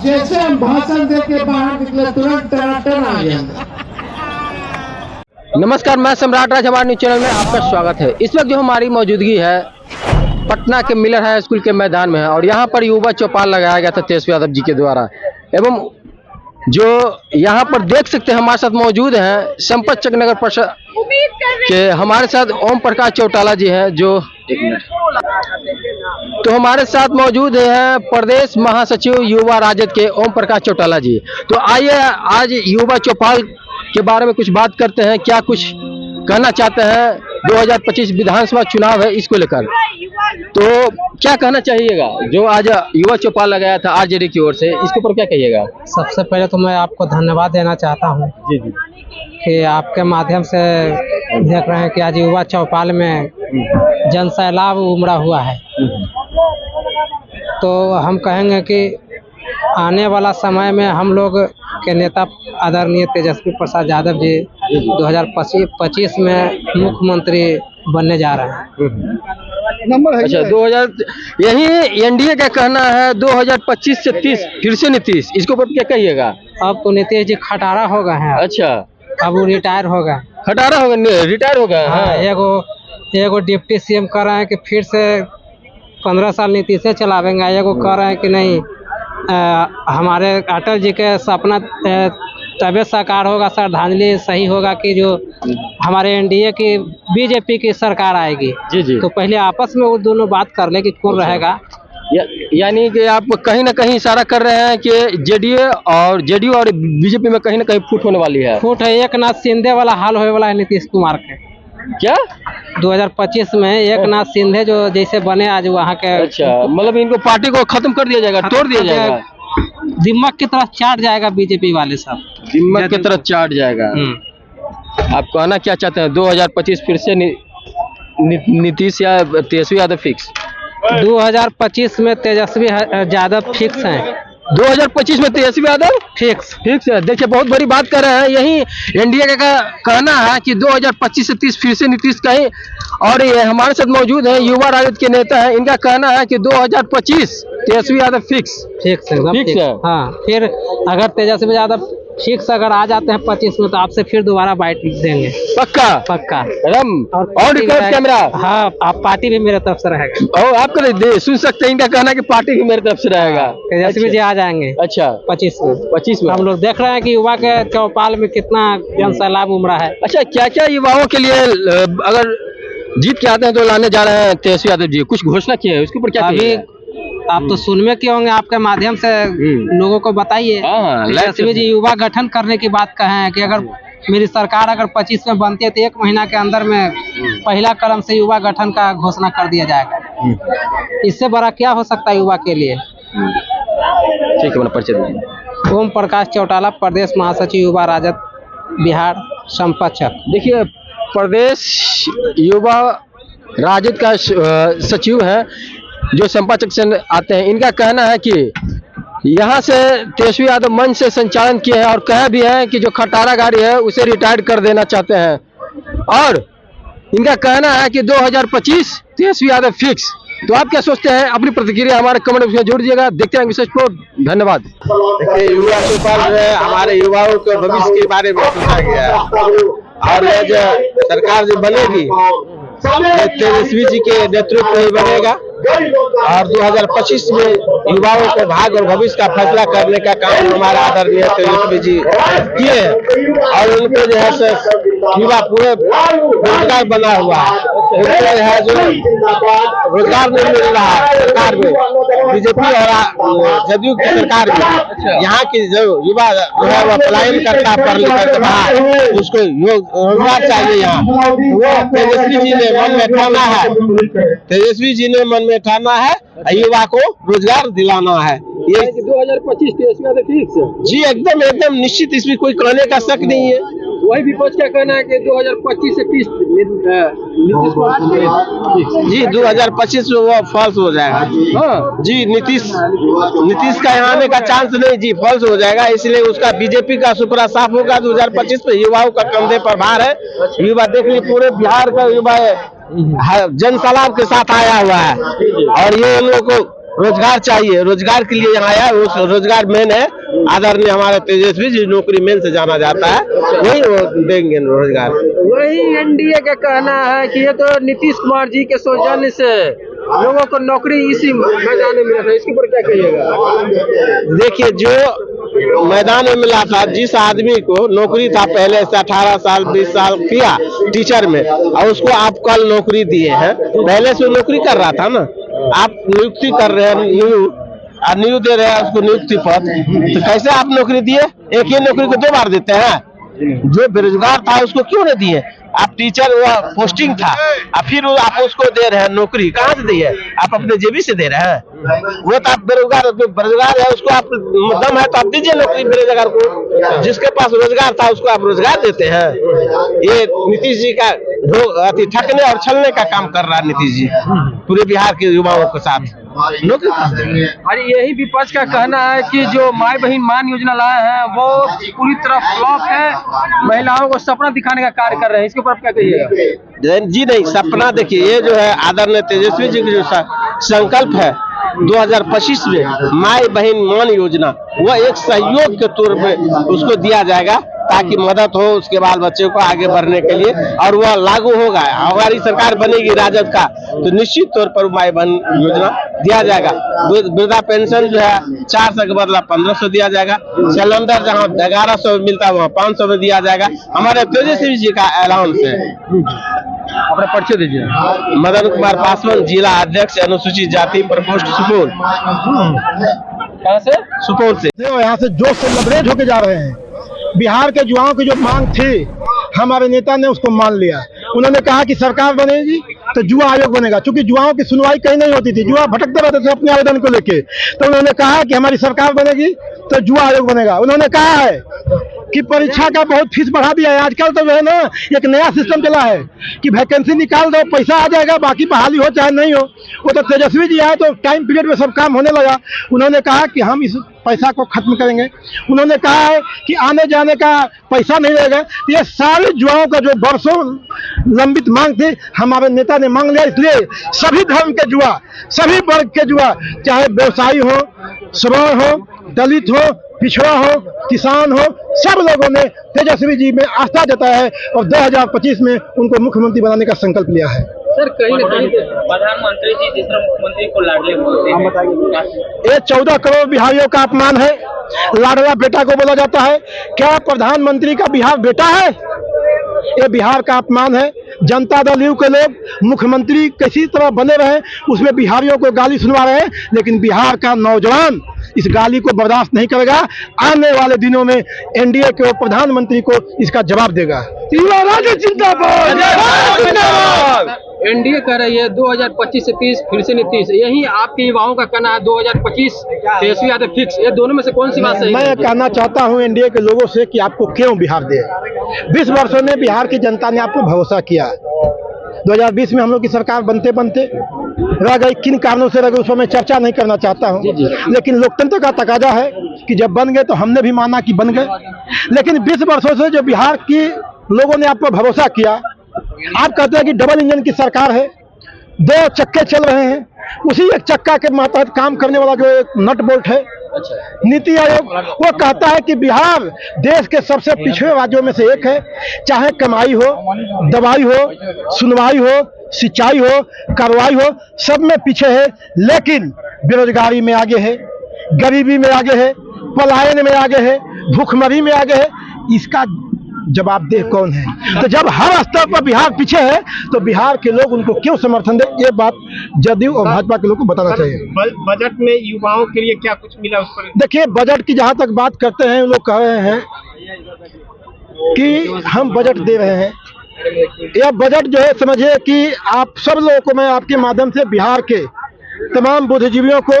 जैसे हम भाषण दे के बाहर निकले तुरंत टनाटन आ गया। नमस्कार, मैं सम्राट राज, हमारे न्यूज चैनल में आपका स्वागत है। इस वक्त जो हमारी मौजूदगी है पटना के मिलर हाई स्कूल के मैदान में है और यहाँ पर युवा चौपाल लगाया गया था तेजस्वी यादव जी के द्वारा। एवं जो यहाँ पर देख सकते हैं हमारे साथ मौजूद हैं संपत चक नगर परिषद के हमारे साथ ओम प्रकाश चौटाला जी हैं, जो तो हमारे साथ मौजूद हैं प्रदेश महासचिव युवा राजद के ओम प्रकाश चौटाला जी। तो आइए आज युवा चौपाल के बारे में कुछ बात करते हैं, क्या कुछ कहना चाहते हैं। 2025 विधानसभा चुनाव है, इसको लेकर तो क्या कहना चाहिएगा जो आज युवा चौपाल लगाया था आरजेडी की ओर से, इसके ऊपर क्या कहिएगा। सबसे पहले तो मैं आपको धन्यवाद देना चाहता हूँ जी जी कि आपके माध्यम से देख रहे हैं कि आज युवा चौपाल में जन सैलाब उमड़ा हुआ है। तो हम कहेंगे कि आने वाला समय में हम लोग के नेता आदरणीय तेजस्वी प्रसाद यादव जी 2025 में मुख्यमंत्री बनने जा रहे हैं। अच्छा, 2000 यही एनडीए का कहना है 2025 से 30 फिर से नीतीश, इसके ऊपर क्या कहिएगा। अब तो नीतीश जी खटारा हो गए हैं। अच्छा, अब वो रिटायर हो गए। खटारा हो गए, रिटायर हो गए। हाँ, एगो डिप्टी सीएम कर रहे हैं कि फिर से 15 साल नीतीश से चलावेंगे। एगो कह रहे हैं कि नहीं, हमारे अटल जी के सपना तभी साकार होगा, श्रद्धांजलि सही होगा कि जो हमारे एनडीए की बीजेपी की सरकार आएगी। जी जी। तो पहले आपस में वो दोनों बात कर ले कि कौन रहेगा। यानी कि आप कहीं ना कहीं इशारा कर रहे हैं कि जेडीयू और बीजेपी में कहीं ना कहीं फूट होने वाली है। फूट है, एक नाथ शिंदे वाला हाल होने वाला है नीतीश कुमार के। क्या 2025 में एक नाथ शिंदे जो जैसे बने आज वहाँ के। अच्छा, मतलब इनको पार्टी को खत्म कर दिया जाएगा, तोड़ दिया जाएगा, दिमाग की तरफ चाट जाएगा बीजेपी वाले सब, दिमाग की तरफ चाट जाएगा। आप कहना क्या चाहते हैं 2025 फिर से नीतीश या तेजस्वी यादव फिक्स। 2025 में तेजस्वी यादव फिक्स हैं। 2025 में तेजस्वी यादव फिक्स है। देखिए, बहुत बड़ी बात कर रहे हैं। यही एनडीए का कहना है कि 2025 से 30 फिर से नीतीश कहीं। और ये हमारे साथ मौजूद है युवा राजद के नेता हैं, इनका कहना है कि 2025 तेजस्वी यादव फिक्स है। हाँ, फिर अगर तेजस्वी यादव फिक्स अगर आ जाते हैं 25 में तो आपसे फिर दोबारा बाइट देंगे। पक्का रम और कैमरा। हाँ, आप पार्टी भी मेरे तरफ से रहेगा। और आप सुन सकते हैं, इनका कहना है कि पार्टी भी मेरे तरफ से रहेगा। तेजस्वी जी आ जाएंगे। अच्छा, 25 में हम लोग देख रहे हैं कि युवा के चौपाल में कितना जन सैलाब उमड़ा है। अच्छा, क्या क्या युवाओं के लिए अगर जीत के आते हैं तो लाने जा रहे हैं तेजस्वी यादव जी, कुछ घोषणा की है, उसके ऊपर क्या अभी आप तो सुनने के होंगे, आपके माध्यम से लोगों को बताइए। तेजस्वी जी युवा गठन करने की बात कहे हैं कि अगर मेरी सरकार अगर 25 में बनती है तो 1 महीना के अंदर में पहला कदम से युवा गठन का घोषणा कर दिया जाएगा। इससे बड़ा क्या हो सकता है युवा के लिए। ठीक है, परिचय। ओम प्रकाश चौटाला, प्रदेश महासचिव युवा राजद बिहार, संपत चक। देखिए, प्रदेश युवा राजद का सचिव है जो संपत चक से आते हैं। इनका कहना है कि यहाँ से तेजस्वी यादव मंच से संचालन किए हैं और कहे भी हैं कि जो खटारा गाड़ी है उसे रिटायर कर देना चाहते हैं। और इनका कहना है कि 2025 तेजस्वी यादव फिक्स। तो आप क्या सोचते हैं, अपनी प्रतिक्रिया हमारे कमेंट में जोड़ दीजिएगा। देखते हैं विशेष रिपोर्ट। धन्यवाद। देखिए, युवा चौपाल में हमारे युवाओं के भविष्य के बारे में सोचा गया है और जो सरकार जो बनेगी तेजस्वी जी के नेतृत्व में बनेगा और 2025 में युवाओं के भाग्य और भविष्य का फैसला करने का काम हमारा आदरणीय तेजस्वी जी किए हैं। और उनको जो है युवा पूरे रोजगार बना हुआ है, उनको जो है जो रोजगार नहीं मिल रहा है सरकार में, बीजेपी और जदयू की सरकार में। यहाँ की जो युवा जो है वह पलायन करता है पढ़ लिख कर बाहर, उसको रोजगार चाहिए। यहाँ वो तेजस्वी जी ने मन में ठाना है, तेजस्वी जी ने मन में ठाना है युवा को रोजगार दिलाना है। ये 2025 तेजस्वी यादव फिक्स जी, एकदम निश्चित, इसमें कोई कहने का शक नहीं है। वही विपक्ष का कहना है कि 2025 से 30 नीतीश कुमार जी 2025 में वो फॉल्स हो जाएगा। हाँ जी, नीतीश का यहाँ आने का चांस नहीं जी, फॉल्स हो जाएगा। इसलिए उसका बीजेपी का सुपरा साफ होगा। 2025 में युवाओं का कंधे पर भार है। युवा देख लीजिए, पूरे बिहार का युवा जन सैलाब के साथ आया हुआ है और ये उन लोगों को रोजगार चाहिए, रोजगार के लिए यहाँ आया, उस रोजगार मेन है। आदरणीय हमारे तेजस्वी जी नौकरी मेन से जाना जाता है, वही वो देंगे रोजगार। वही एनडीए का कहना है कि ये तो नीतीश कुमार जी के सौजन्य से लोगों को नौकरी इसी मैदान में मिला था, इसके ऊपर क्या कहिएगा? देखिए, जो मैदान में मिला था, जिस आदमी को नौकरी था पहले से 18 साल 20 साल किया टीचर में, और उसको आप कल नौकरी दिए हैं, पहले से नौकरी कर रहा था ना, आप नियुक्ति कर रहे हैं, न्यू दे रहे हैं उसको नियुक्ति पद, तो कैसे आप नौकरी दिए? एक ही नौकरी को 2 बार देते हैं। जो बेरोजगार था उसको क्यों नहीं दिए? आप टीचर वो पोस्टिंग था, फिर आप उसको दे रहे हैं नौकरी, कहाँ से दिए? आप अपने जेबी से दे रहे हैं। वो तो आप बेरोजगार है, उसको आप दम है तो आप दीजिए नौकरी बेरोजगार को। जिसके पास रोजगार था उसको आप रोजगार देते हैं। ये नीतीश जी का ठगने और छलने का काम कर रहा है नीतीश जी पूरे बिहार के युवाओं के साथ। और यही विपक्ष का कहना है कि जो माई बहन मान योजना लाए हैं वो पूरी तरह फ्लॉप है, महिलाओं को सपना दिखाने का कार्य कर रहे हैं, इसके ऊपर आप क्या कहिएगा? जी नहीं, सपना देखिए, ये जो है आदरणीय तेजस्वी जी की जो संकल्प है 2025 में माई बहन मान योजना, वो एक सहयोग के तौर पे उसको दिया जाएगा ताकि मदद हो उसके बाल बच्चे को आगे बढ़ने के लिए, और वह लागू होगा। हमारी सरकार बनेगी राजद का तो निश्चित तौर पर माई बहन योजना दिया जाएगा। वृद्धा पेंशन जो है 400 के बदला 1500 दिया जाएगा। सिलेंडर जहाँ 1100 मिलता है वहाँ 500 में दिया जाएगा। हमारे तेजस्वी जी का अलाउंस है। अपना परिचय दीजिए। मदन कुमार पासवान, जिला अध्यक्ष अनुसूचित जाति प्रकोष्ठ सुपौल। कहाँ से? सुपौल से। यहाँ से जोश से लबरेज होके जा रहे हैं। बिहार के युवाओं की जो मांग थी, हमारे नेता ने उसको मान लिया। उन्होंने कहा कि सरकार बनेगी तो युवा आयोग बनेगा, क्योंकि युवाओं की सुनवाई कहीं नहीं होती थी, युवा भटकते रहते थे अपने आवेदन को लेके। तो उन्होंने कहा कि हमारी सरकार बनेगी तो युवा आयोग बनेगा। उन्होंने कहा है कि परीक्षा का बहुत फीस बढ़ा दिया है। आजकल तो जो है ना, एक नया सिस्टम चला है कि वैकेंसी निकाल दो, पैसा आ जाएगा, बाकी बहाली हो चाहे नहीं हो। वो तो तेजस्वी जी आए तो टाइम पीरियड में सब काम होने लगा। उन्होंने कहा कि हम इस पैसा को खत्म करेंगे। उन्होंने कहा है कि आने जाने का पैसा नहीं रहेगा। ये सारे युवाओं का जो वर्षों लंबित मांग थी, हमारे नेता ने मांग लिया। इसलिए सभी धर्म के युवा, सभी वर्ग के युवा, चाहे व्यवसायी हो, सवर्ण हो, दलित हो, पिछड़ा हो, किसान हो, सब लोगों ने तेजस्वी जी में आस्था जताया है और 2025 में उनको मुख्यमंत्री बनाने का संकल्प लिया है। सर, कहीं न कहीं प्रधानमंत्री जी जिस तरह मुख्यमंत्री को लाडले बोलते हैं, ये 14 करोड़ बिहारियों का अपमान है। लाडला बेटा को बोला जाता है। क्या प्रधानमंत्री का बिहार बेटा है? ये बिहार का अपमान है। जनता दल यू के लोग मुख्यमंत्री किसी तरह बने रहे, उसमें बिहारियों को गाली सुनवा रहे हैं, लेकिन बिहार का नौजवान इस गाली को बर्दाश्त नहीं करेगा। आने वाले दिनों में एनडीए के प्रधानमंत्री को इसका जवाब देगा। एनडीए कह रही है 2025 से 30 फिर से नीतीश, यही आपके युवाओं का कहना है 2025 तेजस्वी यादव फिक्स। ये दोनों में से कौन सी बात सही? मैं कहना चाहता हूं एनडीए के लोगों से कि आपको क्यों बिहार दे। 20 वर्षों में बिहार की जनता ने आपको भरोसा किया। 2020 में हम लोग की सरकार बनते बनते रह गई, किन कारणों से रह गई उसमें मैं चर्चा नहीं करना चाहता हूं, लेकिन लोकतंत्र का तकाजा है कि जब बन गए तो हमने भी माना कि बन गए। लेकिन 20 वर्षों से जो बिहार की लोगों ने आपको भरोसा किया, आप कहते हैं कि डबल इंजन की सरकार है, 2 चक्के चल रहे हैं, उसी एक चक्का के मातहत काम करने वाला जो एक नट बोल्ट है नीति आयोग, वो कहता है कि बिहार देश के सबसे पिछड़े राज्यों में से एक है। चाहे कमाई हो, दवाई हो, सुनवाई हो, सिंचाई हो, कार्रवाई हो, सब में पीछे है। लेकिन बेरोजगारी में आगे है, गरीबी में आगे है, पलायन में आगे है, भूखमरी में आगे है। इसका जवाबदेह कौन है? तो जब हर स्तर पर बिहार पीछे है तो बिहार के लोग उनको क्यों समर्थन दे? ये बात जदयू और भाजपा के लोग को बताना चाहिए। बजट में युवाओं के लिए क्या कुछ मिला उस पर? देखिए, बजट की जहां तक बात करते हैं, लोग कह रहे हैं कि हम बजट दे रहे हैं। यह बजट जो है, समझिए कि आप सब लोगों को मैं आपके माध्यम से बिहार के तमाम बुद्धिजीवियों को,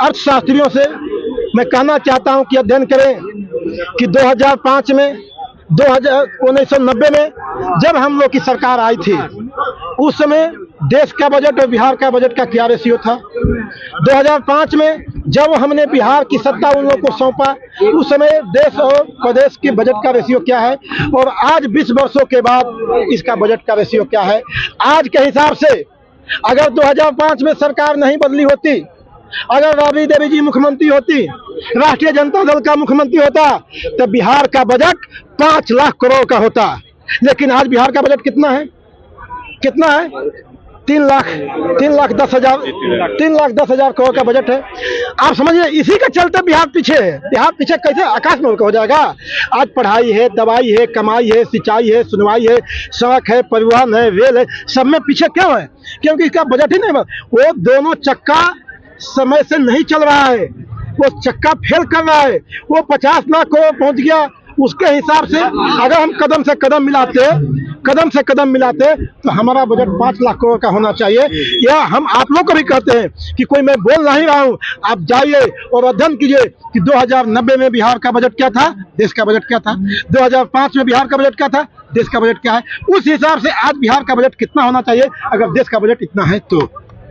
अर्थशास्त्रियों से मैं कहना चाहता हूं कि अध्ययन करें कि 2005 में 1990 में जब हम लोग की सरकार आई थी, उस समय देश का बजट और बिहार का बजट का क्या रेशियो था। 2005 में जब हमने बिहार की सत्ता उन लोगों को सौंपा, उस समय देश और प्रदेश के बजट का रेशियो क्या है, और आज 20 वर्षों के बाद इसका बजट का रेशियो क्या है। आज के हिसाब से अगर 2005 में सरकार नहीं बदली होती अगर राबड़ी देवी जी मुख्यमंत्री होती, राष्ट्रीय जनता दल का मुख्यमंत्री होता, तो बिहार का बजट 5 लाख करोड़ का होता। लेकिन आज बिहार का बजट कितना है? कितना है? 3,10,000 करोड़ का बजट है। आप समझिए, इसी के चलते बिहार पीछे है। बिहार पीछे कैसे आकाश में हो जाएगा? आज पढ़ाई है, दवाई है, कमाई है, सिंचाई है, सुनवाई है, सड़क है, परिवहन है, रेल है, सब में पीछे क्यों है? क्योंकि इसका बजट ही नहीं। वो दोनों चक्का समय से नहीं चल रहा है, वो चक्का फेल कर रहा है। वो 50 लाख करोड़ पहुंच गया। उसके हिसाब से अगर हम कदम से कदम मिलाते तो हमारा बजट 5 लाख करोड़ का होना चाहिए। या हम आप लोग को भी कहते हैं कि कोई मैं बोल नहीं रहा हूं, आप जाइए और अध्ययन कीजिए कि 2090 में बिहार का बजट क्या था, देश का बजट क्या था, 2005 में बिहार का बजट क्या था, देश का बजट क्या है। उस हिसाब से आज बिहार का बजट कितना होना चाहिए अगर देश का बजट इतना है तो।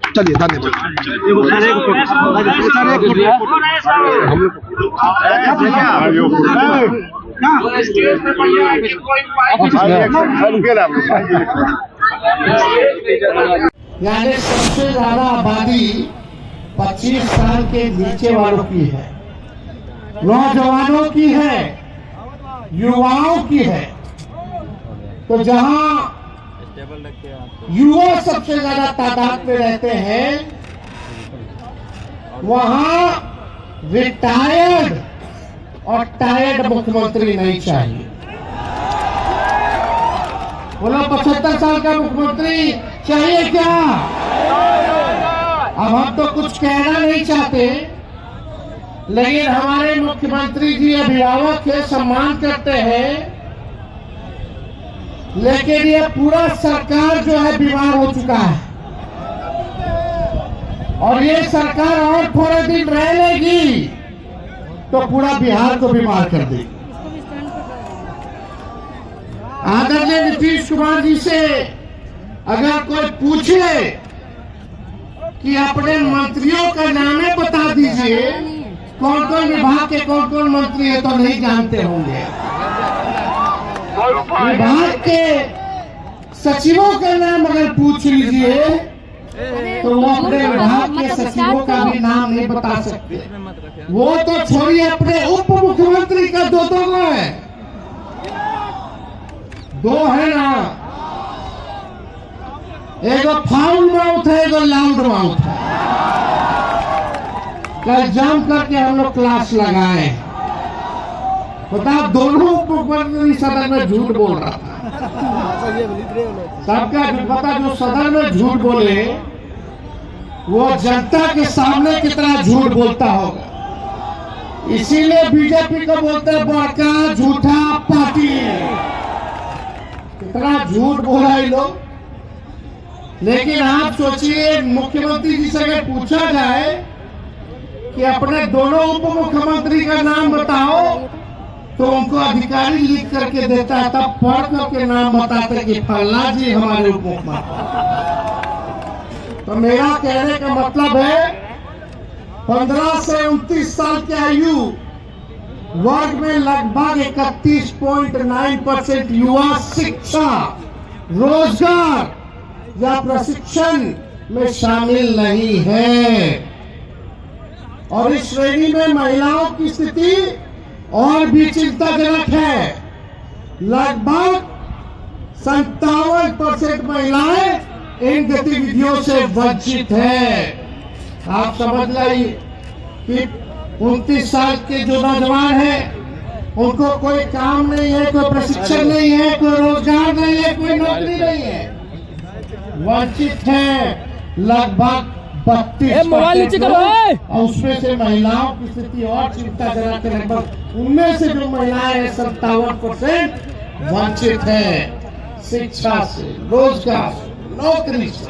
चलिए, धन्यवाद। यानी सबसे ज्यादा आबादी 25 साल के नीचे वालों की है, नौजवानों की है, युवाओं की है। तो जहां युवा सबसे ज्यादा तादाद में रहते हैं, वहां रिटायर्ड और टायर्ड मुख्यमंत्री नहीं चाहिए। बोला 75 साल का मुख्यमंत्री चाहिए क्या? अब हम तो कुछ कहना नहीं चाहते, लेकिन हमारे मुख्यमंत्री जी अभिभावक के सम्मान करते हैं, लेकिन ये पूरा सरकार जो है बीमार हो चुका है और ये सरकार और थोड़े दिन रह लेगी तो पूरा बिहार को बीमार कर देगी। आदरणीय नीतीश कुमार जी से अगर कोई पूछे कि अपने मंत्रियों का नामे बता दीजिए, कौन कौन विभाग के कौन कौन मंत्री है, तो नहीं जानते होंगे। विभाग के सचिवों का नाम अगर पूछ लीजिए तो वो अपने विभाग के सचिवों का भी नाम नहीं बता सकते। वो तो छोड़िए, अपने उप मुख्यमंत्री का दो है, दो है ना, एगो फाउल माउथ है, एगो लाउड माउथ है। कल जम करके हम लोग क्लास लगाए, बता दोनों मुख्यमंत्री सदन में झूठ बोल रहा था। सबका पता, जो सदन में झूठ बोले वो जनता के सामने कितना झूठ बोलता होगा। इसीलिए बीजेपी को बोलते हैं बड़का झूठा पार्टी। कितना झूठ बोला ये लोग। लेकिन आप सोचिए, मुख्यमंत्री जी से अगर पूछा जाए कि अपने दोनों उप मुख्यमंत्री का नाम बताओ, तो उनको अधिकारी लिख करके देता है, तब पढ़ करके नाम बताते कि फलना जी हमारे उप मुख्यमंत्री। तो मेरा कहने का मतलब है 15 से 29 साल की आयु वर्ग में लगभग 31.9% युवा शिक्षा, रोजगार या प्रशिक्षण में शामिल नहीं है। और इस श्रेणी में महिलाओं की स्थिति और भी चिंताजनक है। लगभग 57% महिलाएं इन गतिविधियों से वंचित है। आप समझ लाइए कि 29 साल के जो नौजवान हैं, उनको कोई काम नहीं है, कोई प्रशिक्षण नहीं है, कोई रोजगार नहीं है, कोई नौकरी नहीं है, वंचित है लगभग 32%। और उसमें से महिलाओं की स्थिति और चिंताजनक है। लगभग उनमें से जो महिलाएं हैं 57% वंचित है शिक्षा से, रोजगार से, नौकरी से।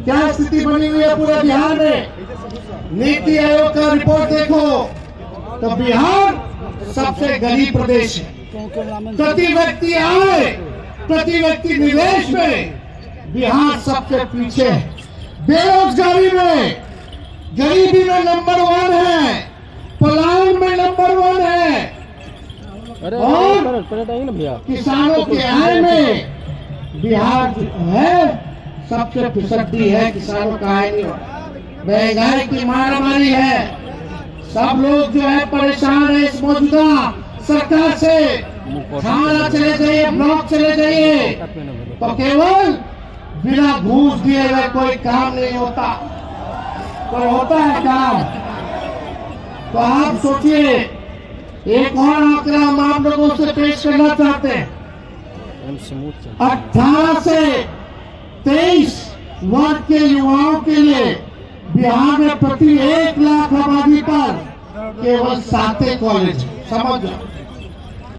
क्या स्थिति बनी हुई है पूरे बिहार में? नीति आयोग का रिपोर्ट देखो तो बिहार सबसे गरीब प्रदेश है। प्रति व्यक्ति आय, प्रति व्यक्ति निवेश में बिहार सबसे पीछे है। बेरोजगारी में, गरीबी में नंबर 1 है, पलायन में नंबर 1 है, और किसानों की आय में बिहार है सबसे फिसड्डी है। किसानों का आय नहीं। महंगाई की मारामारी है, सब लोग जो है परेशान है इस मौजूदा सरकार से। थाना चले जाइए, ब्लॉक चले जाइए, तो केवल बिना घूस दिए हुए कोई काम नहीं होता, कोई होता है काम। तो आप सोचिए, एक और आंकड़ा हम आप लोगों से पेश करना चाहते हैं। 18 से 23 वर्ग के युवाओं के लिए बिहार में प्रति 1 लाख आबादी पर केवल 7 कॉलेज, समझ